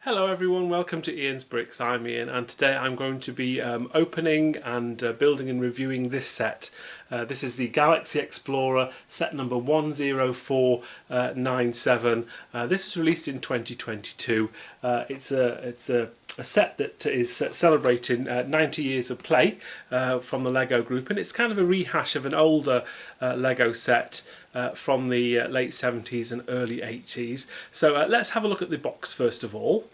Hello everyone, welcome to Ian's Bricks. I'm Ian and today I'm going to be opening and building and reviewing this set. This is the Galaxy Explorer set number 10497. This was released in 2022. It's a set that is celebrating 90 years of play from the Lego Group, and it's kind of a rehash of an older Lego set from the late 70s and early 80s. So let's have a look at the box first of all.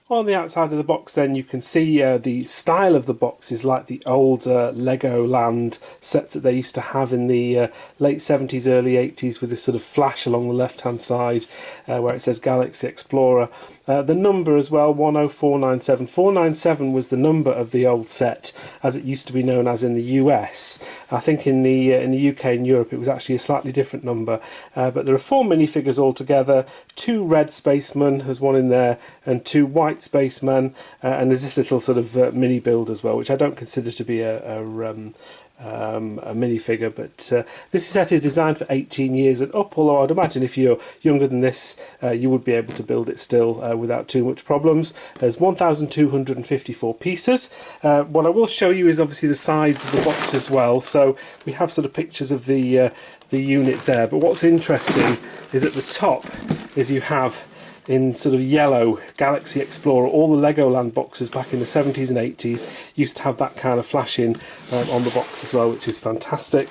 On the outside of the box then you can see the style of the box is like the old Legoland sets that they used to have in the late 70s, early 80s, with this sort of flash along the left hand side where it says Galaxy Explorer. The number as well, 10497. 497 was the number of the old set as it used to be known as in the US. I think in the UK and Europe it was actually a slightly different number, but there are 4 minifigures altogether. 2 red spacemen, there's one in there, and 2 white spacemen, and there's this little sort of mini build as well, which I don't consider to be a minifigure, but this set is designed for 18 years and up, although I'd imagine if you're younger than this you would be able to build it still without too much problems. There's 1,254 pieces. What I will show you is obviously the sides of the box as well, so we have sort of pictures of the unit there, but what's interesting is at the top is you have in sort of yellow Galaxy Explorer. All the Legoland boxes back in the 70s and 80s used to have that kind of flashing on the box as well, which is fantastic.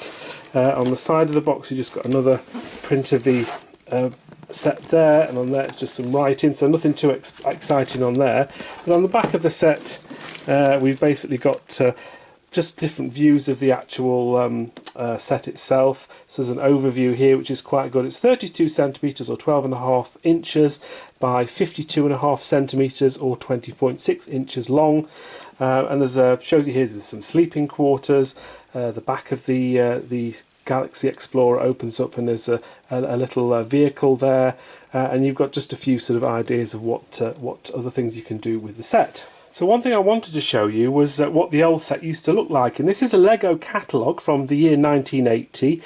On the side of the box we just got another print of the set there, and on there it's just some writing, so nothing too exciting on there. But on the back of the set we've basically got just different views of the actual set itself. So there's an overview here which is quite good. It's 32 centimeters or 12.5 inches by 52.5 centimeters or 20.6 inches long, and there's shows you here there's some sleeping quarters. The back of the Galaxy Explorer opens up and there's a little vehicle there, and you've got just a few sort of ideas of what other things you can do with the set. So one thing I wanted to show you was what the old set used to look like, and this is a Lego catalogue from the year 1980.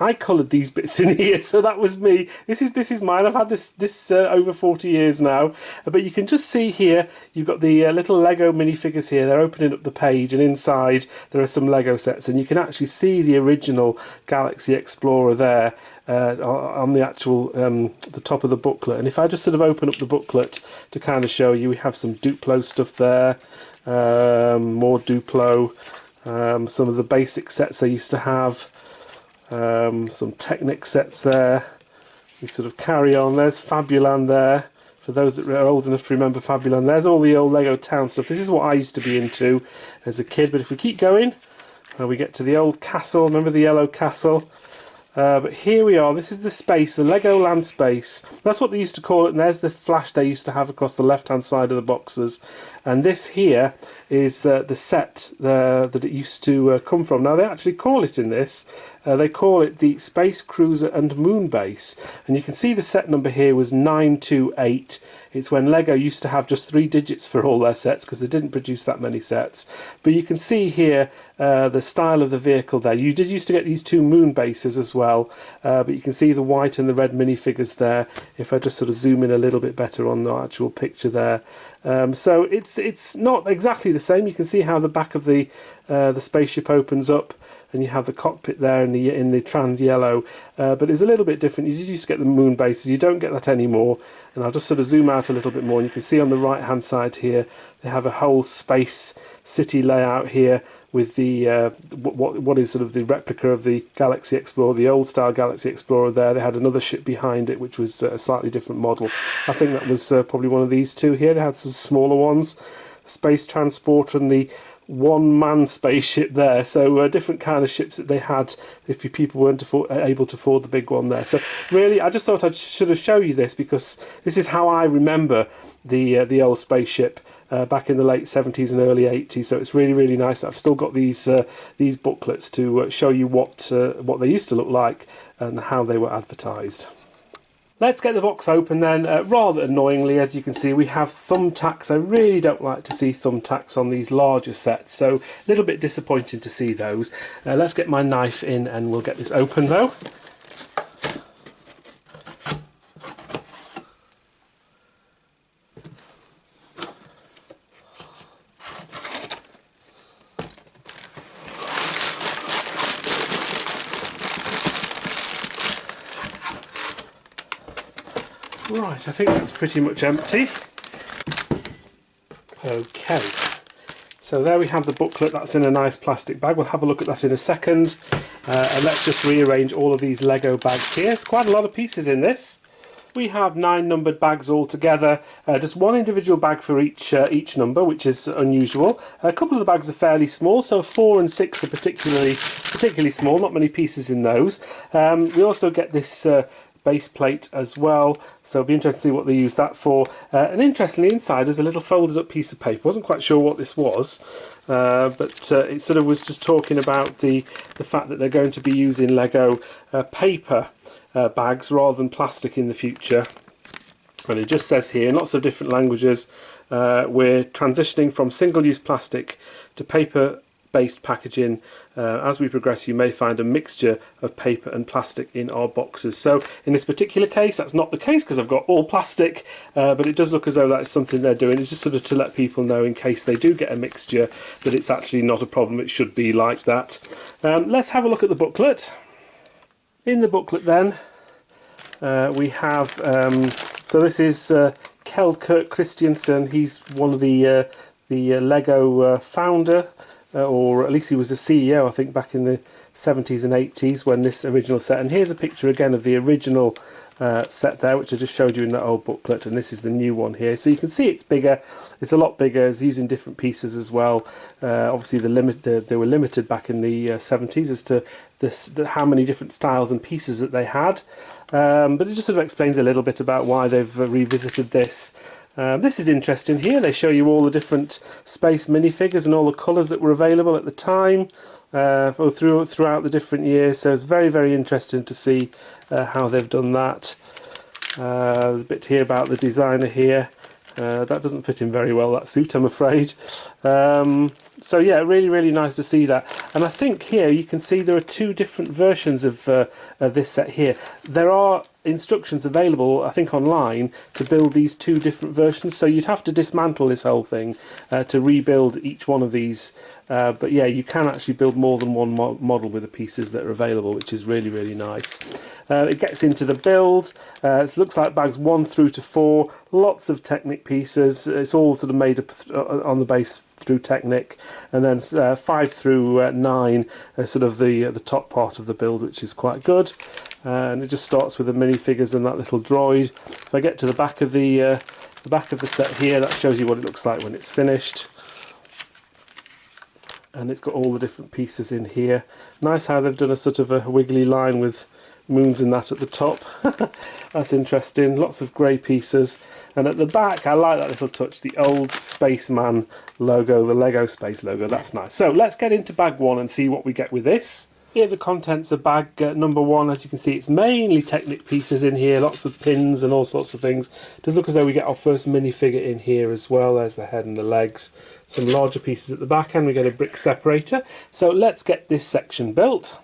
I coloured these bits in here, so that was me. This is mine. I've had this over 40 years now, but you can just see here you've got the little Lego minifigures here. They're opening up the page, and inside there are some Lego sets, and you can actually see the original Galaxy Explorer there on the actual the top of the booklet. And if I just sort of open up the booklet to kind of show you, we have some Duplo stuff there, more Duplo, some of the basic sets they used to have, some Technic sets there. We sort of carry on. There's Fabuland there, for those that are old enough to remember Fabuland. There's all the old Lego town stuff. This is what I used to be into as a kid, but if we keep going we get to the old castle. Remember the yellow castle? But here we are. This is the space, the Legoland space. That's what they used to call it, and there's the flash they used to have across the left hand side of the boxes. And this here is the set that it used to come from. Now they actually call it in this, they call it the Space Cruiser and Moon Base, and you can see the set number here was 928. It's when Lego used to have just 3 digits for all their sets because they didn't produce that many sets. But you can see here the style of the vehicle there. You did used to get these 2 moon bases as well, but you can see the white and the red minifigures there. If I just sort of zoom in a little bit better on the actual picture there. So it's not exactly the same. You can see how the back of the spaceship opens up, and you have the cockpit there in the trans yellow, but it's a little bit different. You used to get the moon bases, you don't get that anymore. And I'll just sort of zoom out a little bit more, and you can see on the right hand side here they have a whole space city layout here with the what is sort of the replica of the Galaxy Explorer, the old style Galaxy Explorer there. They had another ship behind it which was a slightly different model. I think that was probably one of these two here. They had some smaller ones, the space transporter and the one-man spaceship there, so different kind of ships that they had if people weren't able to afford the big one there. So really I just thought I should have shown you this because this is how I remember the old spaceship back in the late 70s and early 80s. So it's really nice. I've still got these booklets to show you what they used to look like and how they were advertised. Let's get the box open then. Rather annoyingly, as you can see, we have thumbtacks. I really don't like to see thumbtacks on these larger sets, so a little bit disappointing to see those. Let's get my knife in and we'll get this open though. Right, I think that's pretty much empty. Okay, so there we have the booklet. That's in a nice plastic bag. We'll have a look at that in a second. And let's just rearrange all of these Lego bags here. It's quite a lot of pieces in this. We have 9 numbered bags altogether, just one individual bag for each number, which is unusual. A couple of the bags are fairly small, so 4 and 6 are particularly small, not many pieces in those. We also get this base plate as well, so it'll be interesting to see what they use that for. And interestingly, inside there's a little folded up piece of paper. Wasn't quite sure what this was, but it sort of was just talking about the fact that they're going to be using Lego paper bags rather than plastic in the future. And it just says here in lots of different languages, we're transitioning from single-use plastic to paper-based packaging. As we progress, you may find a mixture of paper and plastic in our boxes. So in this particular case, that's not the case because I've got all plastic, but it does look as though that is something they're doing. It's just sort of to let people know, in case they do get a mixture, that it's actually not a problem. It should be like that. Let's have a look at the booklet. In the booklet then, we have, so this is Kjeld Kirk Christiansen. He's one of the Lego founder, or at least he was a CEO, I think, back in the 70s and 80s when this original set. And here's a picture again of the original set there, which I just showed you in that old booklet, and this is the new one here. So you can see it's bigger. It's a lot bigger. It's using different pieces as well. Obviously, they were limited back in the 70s as to how many different styles and pieces that they had. But it just sort of explains a little bit about why they've revisited this. This is interesting here. They show you all the different space minifigures and all the colours that were available at the time throughout the different years. So it's very, very interesting to see how they've done that. There's a bit here about the designer here. That doesn't fit in very well, that suit, I'm afraid. So yeah, really, really nice to see that. And I think here you can see there are 2 different versions of this set here. There are instructions available, I think, online to build these 2 different versions. So you'd have to dismantle this whole thing to rebuild each one of these. But yeah, you can actually build more than one model with the pieces that are available, which is really, really nice. It gets into the build. It looks like bags 1 through to 4. Lots of Technic pieces. It's all sort of made up on the base through Technic, and then 5 through 9 are sort of the top part of the build, which is quite good. And it just starts with the minifigures and that little droid. If I get to the back of the set here, that shows you what it looks like when it's finished. And it's got all the different pieces in here. Nice how they've done a sort of a wiggly line with moons and that at the top. That's interesting. Lots of grey pieces. And at the back, I like that little touch, the old Spaceman logo, the Lego Space logo. That's nice. So let's get into bag 1 and see what we get with this. Here the contents of bag number 1. As you can see, it's mainly Technic pieces in here, lots of pins and all sorts of things. It does look as though we get our first minifigure in here as well. There's the head and the legs. Some larger pieces at the back, and we get a brick separator. So let's get this section built.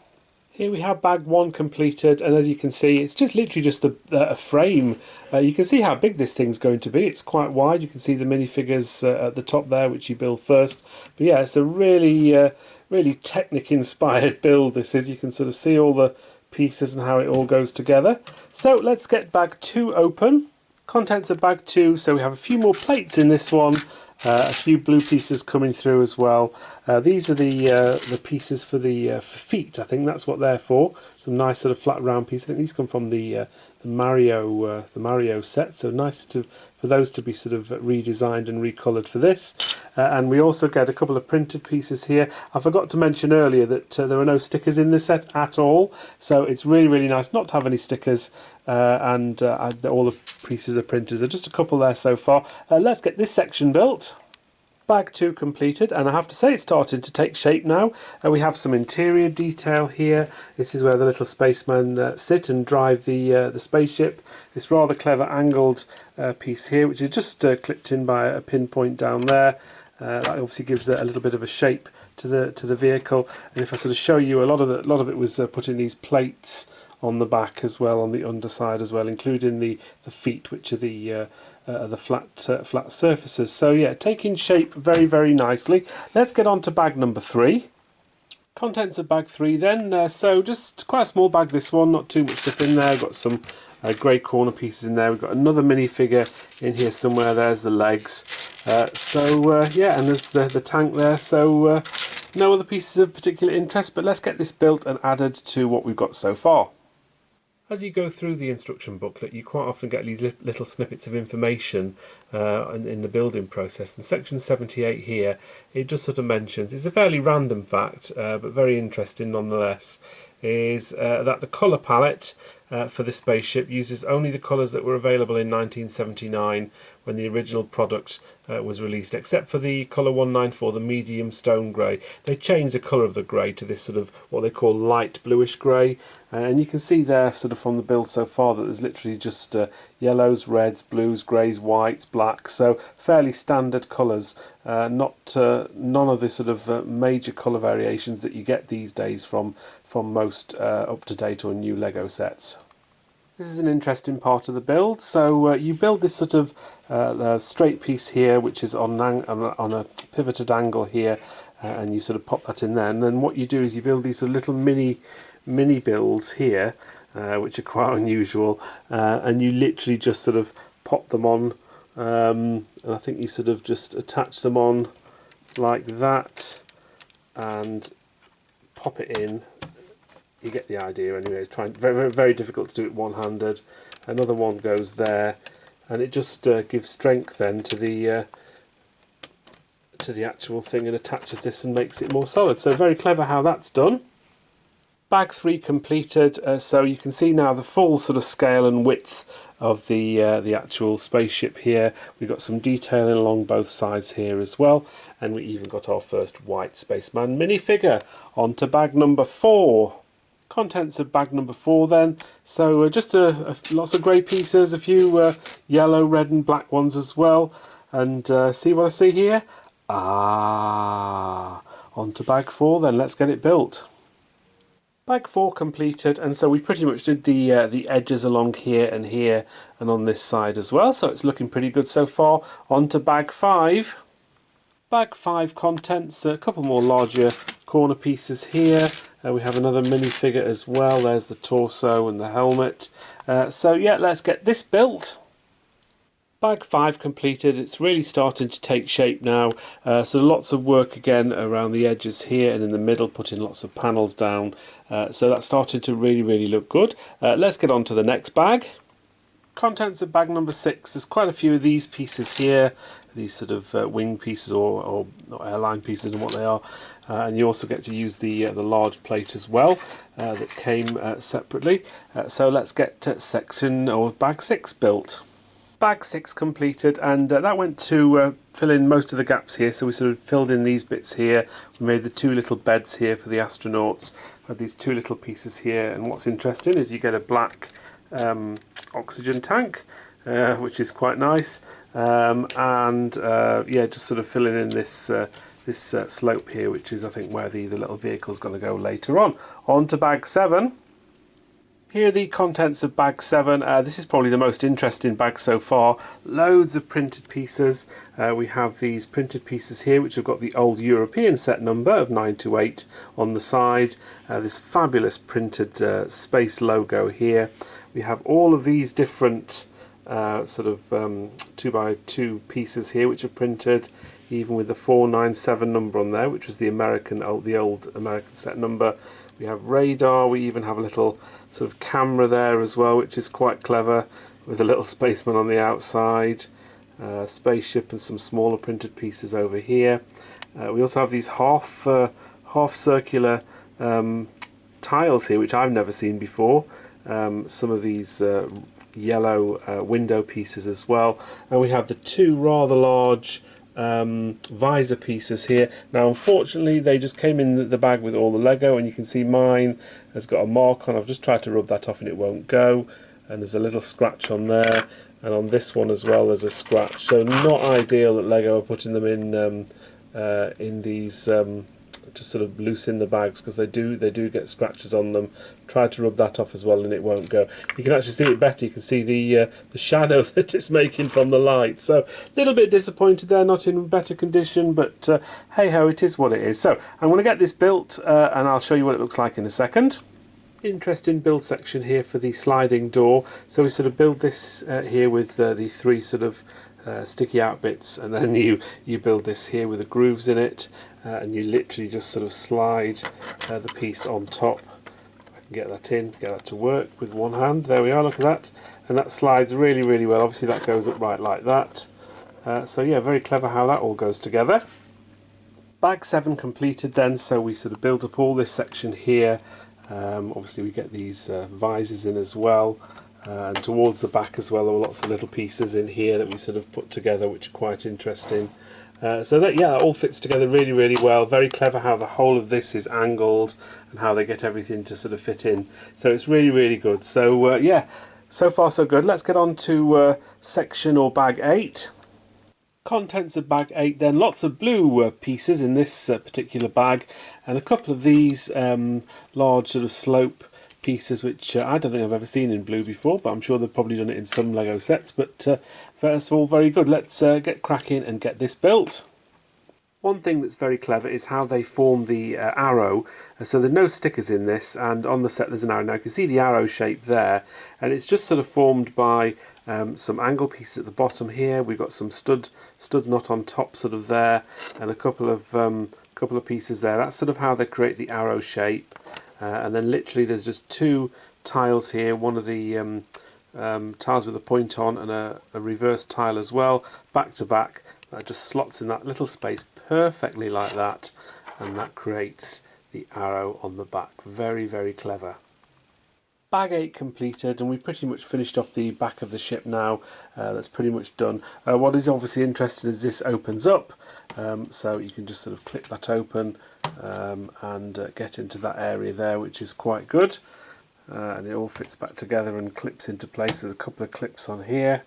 Here we have bag 1 completed, and as you can see, it's just literally just a frame. You can see how big this thing's going to be. It's quite wide. You can see the minifigures at the top there, which you build first. But yeah, it's a really really Technic-inspired build, this is. You can sort of see all the pieces and how it all goes together. So let's get bag 2 open. Contents of bag 2, so we have a few more plates in this one. A few blue pieces coming through as well. These are the pieces for the feet. I think that's what they're for. Some nice sort of flat round pieces. I think these come from the Mario set. So nice for those to be sort of redesigned and recoloured for this. And we also get a couple of printed pieces here. I forgot to mention earlier that there are no stickers in this set at all. So it's really, really nice not to have any stickers. And all the pieces are printed. There's just a couple there so far. Let's get this section built. Bag 2 completed, and I have to say it's starting to take shape now. We have some interior detail here. This is where the little spacemen sit and drive the spaceship. This rather clever angled piece here, which is just clipped in by a pinpoint down there. That obviously gives it a little bit of a shape to the vehicle. And if I sort of show you, a lot of it was put in these plates on the back as well, on the underside as well, including the feet, which are the flat surfaces. So yeah, taking shape very, very nicely. Let's get on to bag number 3. Contents of bag 3 then. So just quite a small bag, this one, not too much stuff in there. Got some grey corner pieces in there. We've got another minifigure in here somewhere. There's the legs. Yeah, and there's the tank there. So no other pieces of particular interest, but let's get this built and added to what we've got so far. As you go through the instruction booklet, you quite often get these little snippets of information in the building process. In section 78 here, it just sort of mentions, it's a fairly random fact, but very interesting nonetheless, is that the colour palette for this spaceship uses only the colours that were available in 1979 when the original product was released, except for the colour 194, the medium stone grey. They changed the colour of the grey to this sort of what they call light bluish grey, and you can see there sort of from the build so far that there's literally just yellows, reds, blues, greys, whites, blacks, so fairly standard colours, none of the sort of major colour variations that you get these days from most up-to-date or new Lego sets. This is an interesting part of the build. So you build this sort of straight piece here, which is on a pivoted angle here, and you sort of pop that in there. And then what you do is you build these sort of little mini builds here, which are quite unusual, and you literally just sort of pop them on, and I think you sort of just attach them on like that and pop it in. You get the idea anyway. It's very, very difficult to do it one-handed. Another one goes there, and it just gives strength then to the actual thing and attaches this and makes it more solid. So very clever how that's done. Bag 3 completed, so you can see now the full sort of scale and width of the actual spaceship here. We've got some detailing along both sides here as well, and we even got our first white spaceman minifigure. On to bag number 4. Contents of bag number 4 then. So just lots of grey pieces, a few yellow, red and black ones as well. And see what I see here? On to bag 4 then, let's get it built. Bag 4 completed, and so we pretty much did the edges along here and on this side as well, so it's looking pretty good so far. On to bag 5. Bag 5 contents, a couple more larger corner pieces here. We have another minifigure as well. There's the torso and the helmet. So yeah, let's get this built. Bag 5 completed. It's really starting to take shape now. So lots of work again around the edges here and in the middle, putting lots of panels down. So that's starting to really look good. Let's get on to the next bag. Contents of bag number 6. There's quite a few of these pieces here. These sort of wing pieces or airline pieces and what they are. And you also get to use the large plate as well that came separately. So let's get section or bag 6 built. Bag 6 completed, and that went to fill in most of the gaps here. So we sort of filled in these bits here. We made the 2 little beds here for the astronauts. Had these 2 little pieces here, and what's interesting is you get a black oxygen tank, which is quite nice, and yeah, just sort of filling in this slope here, which is I think where the little vehicle's going to go later on. On to bag 7. Here are the contents of bag 7. This is probably the most interesting bag so far. Loads of printed pieces. We have these printed pieces here which have got the old European set number of 928 on the side. This fabulous printed space logo here. We have all of these different sort of 2x2 pieces here which are printed, even with the 497 number on there, which was the old American set number. We have radar. We even have a little sort of camera there as well, which is quite clever, with a little spaceman on the outside, spaceship and some smaller printed pieces over here. We also have these half circular tiles here, which I've never seen before. Some of these yellow window pieces as well, and we have the 2 rather large visor pieces here. Now unfortunately they just came in the bag with all the Lego, and you can see mine has got a mark on. I've just tried to rub that off and it won't go, and there's a little scratch on there, and on this one as well there's a scratch. So not ideal that Lego are putting them in these just sort of loose in the bags, because they do get scratches on them. Tried to rub that off as well and it won't go. You can actually see it better. You can see the shadow that it's making from the light. So a little bit disappointed they're not in better condition, but hey ho, it is what it is. So I'm going to get this built and I'll show you what it looks like in a second. Interesting build section here for the sliding door. So we sort of build this here with the three sort of sticky out bits, and then you build this here with the grooves in it, and you literally just sort of slide the piece on top. I can get that in, get that to work with one hand. There we are, look at that, and that slides really, really well. Obviously that goes up right like that. So yeah, very clever how that all goes together. Bag 7 completed then, so we sort of build up all this section here. Obviously we get these visors in as well, and towards the back as well there were lots of little pieces in here that we sort of put together, which are quite interesting. So that, yeah, that all fits together really, really well. Very clever how the whole of this is angled and how they get everything to sort of fit in. So it's really, really good. So yeah, so far so good. Let's get on to section or bag 8. Contents of bag 8 then, lots of blue pieces in this particular bag, and a couple of these large sort of slope pieces which I don't think I've ever seen in blue before, but I'm sure they've probably done it in some Lego sets. But first of all, very good. Let's get cracking and get this built. One thing that's very clever is how they form the arrow. So there's no stickers in this, and on the set there's an arrow. Now you can see the arrow shape there, and it's just sort of formed by some angle pieces at the bottom here. We've got some stud knot on top sort of there, and a couple of pieces there. That's sort of how they create the arrow shape. And then literally there's just two tiles here, one of the tiles with a point on, and a reverse tile as well, back to back. That just slots in that little space perfectly like that, and that creates the arrow on the back. Very, very clever. Bag 8 completed, and we pretty much finished off the back of the ship now. That's pretty much done. What is obviously interesting is this opens up, so you can just sort of clip that open and get into that area there, which is quite good. And it all fits back together and clips into place. There's a couple of clips on here,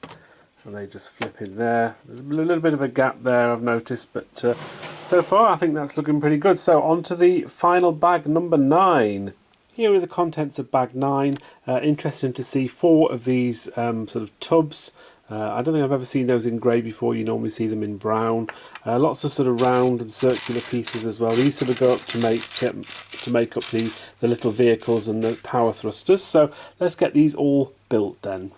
and they just flip in there. There's a little bit of a gap there, I've noticed, but so far I think that's looking pretty good. So on to the final bag, number 9. Here are the contents of bag 9. Interesting to see 4 of these sort of tubs. I don't think I've ever seen those in grey before. You normally see them in brown. Lots of sort of round and circular pieces as well. These sort of go up to make up the little vehicles and the power thrusters. So let's get these all built then.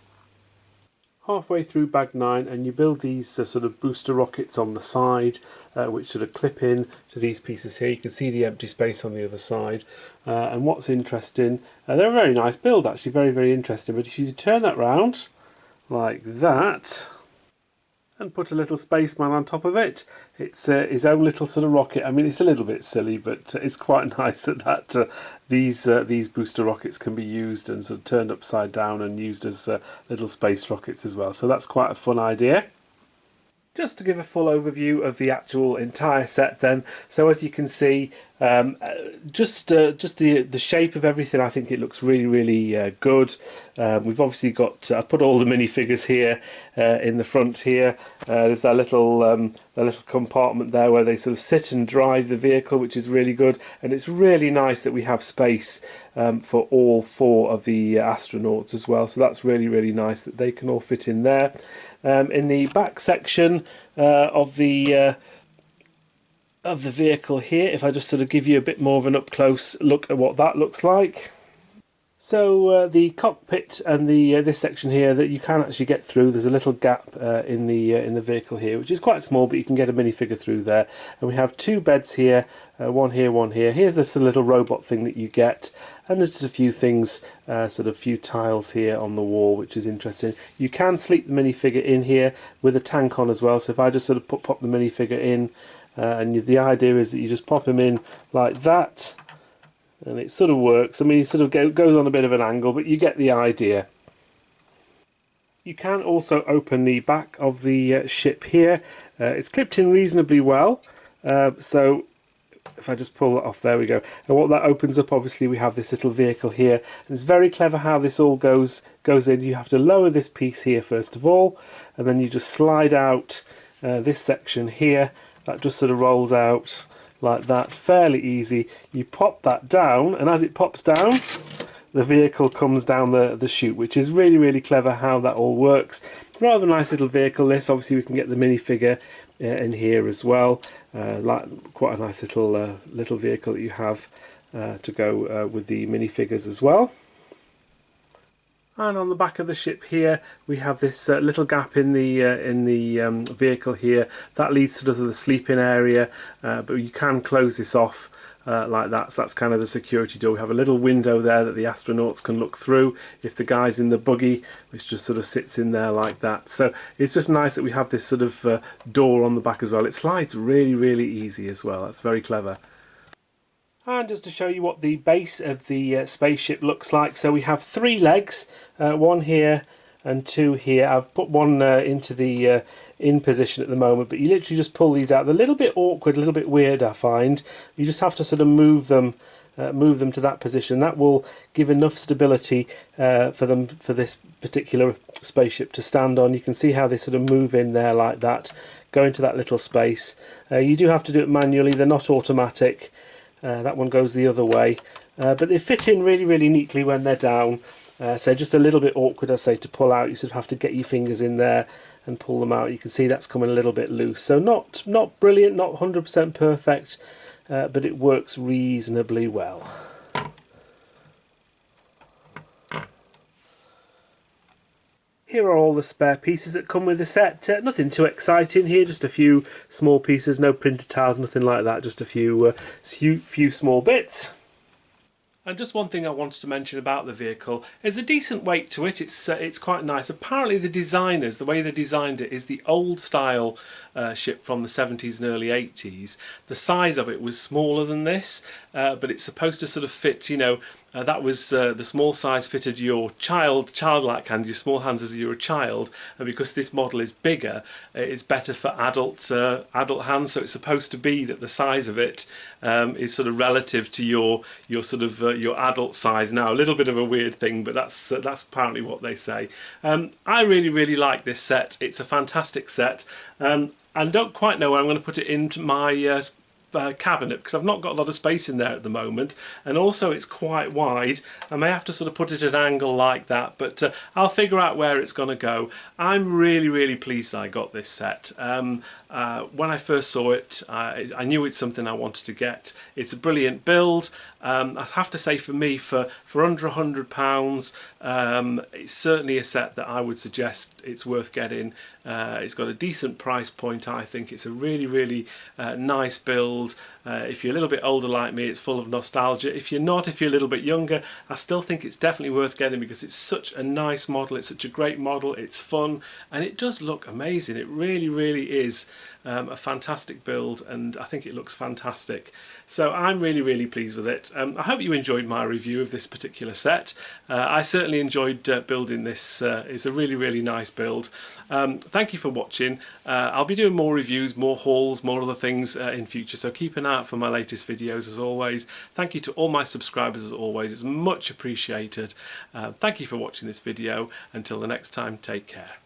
Halfway through bag 9, and you build these sort of booster rockets on the side, which sort of clip in to these pieces here. You can see the empty space on the other side. And what's interesting, they're a very nice build actually, very, very interesting. But if you turn that round like that and put a little spaceman on top of it, it's his own little sort of rocket. I mean, it's a little bit silly, but it's quite nice that these booster rockets can be used and sort of turned upside down and used as little space rockets as well. So that's quite a fun idea. Just to give a full overview of the actual entire set then, so as you can see, just the shape of everything, I think it looks really, really good. We've obviously got, I put all the minifigures here in the front here. There's that little compartment there where they sort of sit and drive the vehicle, which is really good, and it's really nice that we have space for all 4 of the astronauts as well, so that's really, really nice that they can all fit in there. In the back section of the vehicle here, if I just sort of give you a bit more of an up-close look at what that looks like. So the cockpit and this section here that you can actually get through, there's a little gap in the vehicle here, which is quite small, but you can get a minifigure through there. And we have 2 beds here, one here, one here. Here's this little robot thing that you get, and there's just a few things, sort of few tiles here on the wall, which is interesting. You can sleep the minifigure in here with a tank on as well. So if I just sort of pop the minifigure in, and the idea is that you just pop him in like that, and it sort of works. I mean, it sort of goes on a bit of an angle, but you get the idea. You can also open the back of the ship here. It's clipped in reasonably well, so if I just pull that off, there we go. And what that opens up, obviously we have this little vehicle here, and it's very clever how this all goes in. You have to lower this piece here first of all, and then you just slide out this section here. That just sort of rolls out like that, fairly easy. You pop that down, and as it pops down, the vehicle comes down the chute, which is really, really clever how that all works. Rather nice little vehicle this. Obviously we can get the minifigure in here as well. Like quite a nice little vehicle that you have. to go with the minifigures as well. And on the back of the ship here, we have this little gap in the vehicle here. That leads to the sleeping area, but you can close this off like that. So that's kind of the security door. We have a little window there that the astronauts can look through if the guy's in the buggy, which just sort of sits in there like that. So it's just nice that we have this sort of door on the back as well. It slides really, really easy as well. That's very clever. And just to show you what the base of the spaceship looks like, so we have 3 legs, one here and 2 here. I've put one into the in position at the moment, but you literally just pull these out. They're a little bit awkward, a little bit weird, I find. You just have to sort of move them to that position. That will give enough stability for this particular spaceship to stand on. You can see how they sort of move in there like that, go into that little space. You do have to do it manually, they're not automatic. That one goes the other way, but they fit in really, really neatly when they're down. So just a little bit awkward, I say, to pull out. You sort of have to get your fingers in there and pull them out. You can see that's coming a little bit loose. So not brilliant, not 100% perfect, but it works reasonably well. Here are all the spare pieces that come with the set. Nothing too exciting here, just a few small pieces, no printer tiles, nothing like that, just a few small bits. And just one thing I wanted to mention about the vehicle is a decent weight to it. It's quite nice. Apparently the designers, the way they designed it is the old style ship from the 70s and early 80s. The size of it was smaller than this, but it's supposed to sort of fit, you know, that was the small size fitted your childlike hands, your small hands as you're a child, and because this model is bigger, it's better for adult hands. So it's supposed to be that the size of it is sort of relative to your sort of your adult size. Now, a little bit of a weird thing, but that's apparently what they say. I really like this set. It's a fantastic set, and don't quite know where I'm going to put it into my cabinet, because I've not got a lot of space in there at the moment, and also it's quite wide. I may have to sort of put it at an angle like that, but I'll figure out where it's going to go. I'm really pleased I got this set. When I first saw it, I knew it's something I wanted to get. It's a brilliant build. I have to say, for me, for under £100, it's certainly a set that I would suggest it's worth getting. It's got a decent price point, I think. It's a really nice build. If you're a little bit older like me, it's full of nostalgia. If you're not, if you're a little bit younger, I still think it's definitely worth getting, because it's such a nice model, it's such a great model, it's fun, and it does look amazing. It really is a fantastic build, and I think it looks fantastic. So I'm really pleased with it. I hope you enjoyed my review of this particular set. I certainly enjoyed building this. It's a really nice build. Thank you for watching. I'll be doing more reviews, more hauls, more other things in future, so keep an eye out for my latest videos as always. Thank you to all my subscribers as always, it's much appreciated. Thank you for watching this video. Until the next time, take care.